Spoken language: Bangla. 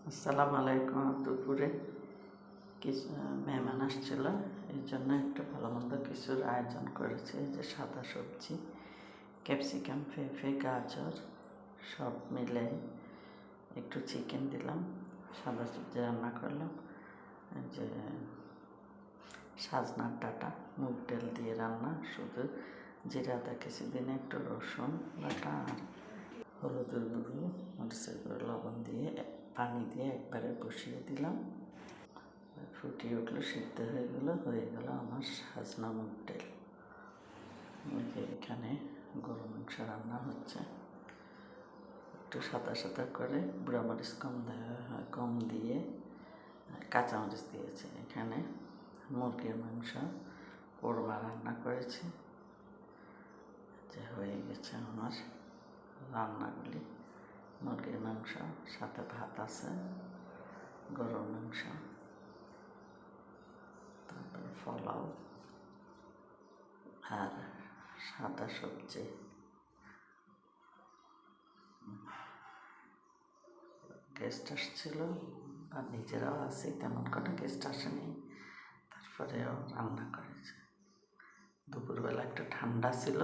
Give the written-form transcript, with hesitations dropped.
আসসালামু আলাইকুম। দুপুরে কিছু মেহমান আসছিল, এই জন্য একটু ভালো মন্দ কিছুর আয়োজন করেছি। এই যে সাদা সবজি, ক্যাপসিকাম, পেঁপে, গাজর সব মিলে একটু চিকেন দিলাম, সাদা সবজি রান্না করলাম। এই যে সাজনার ডাঁটা, মুগ ডাল দিয়ে রান্না, শুধু জিরা আদা কিছুদিন, একটু রসুন বাটা আর হলুদের গুঁড়ো, মরিচের গুঁড়ো, লবণ দিয়ে পানি দিয়ে একবারে বসিয়ে দিলাম। ফুটিয়ে উঠলো, সিদ্ধ হয়ে গেল আমার সাজনা মুগ ডাল। এখানে গরু মাংস রান্না হচ্ছে, একটু সাদা সাদা করে বুড়া মরিচ কম দিয়ে কাঁচামরিচ দিয়েছে। এখানে মুরগির মাংস কোরমা রান্না করেছি। যে হয়ে গেছে আমার রান্নাগুলি। মুরগির মাংস, সাথে ভাত আছে, গরুর মাংস, তারপরে পোলাও আর সাদা সবজি। গেস্ট আসছিল, আর নিজেরাও আছি, তেমন কোনো গেস্ট আসেনি, তারপরেও রান্না করেছে। দুপুরবেলা একটু ঠান্ডা ছিল,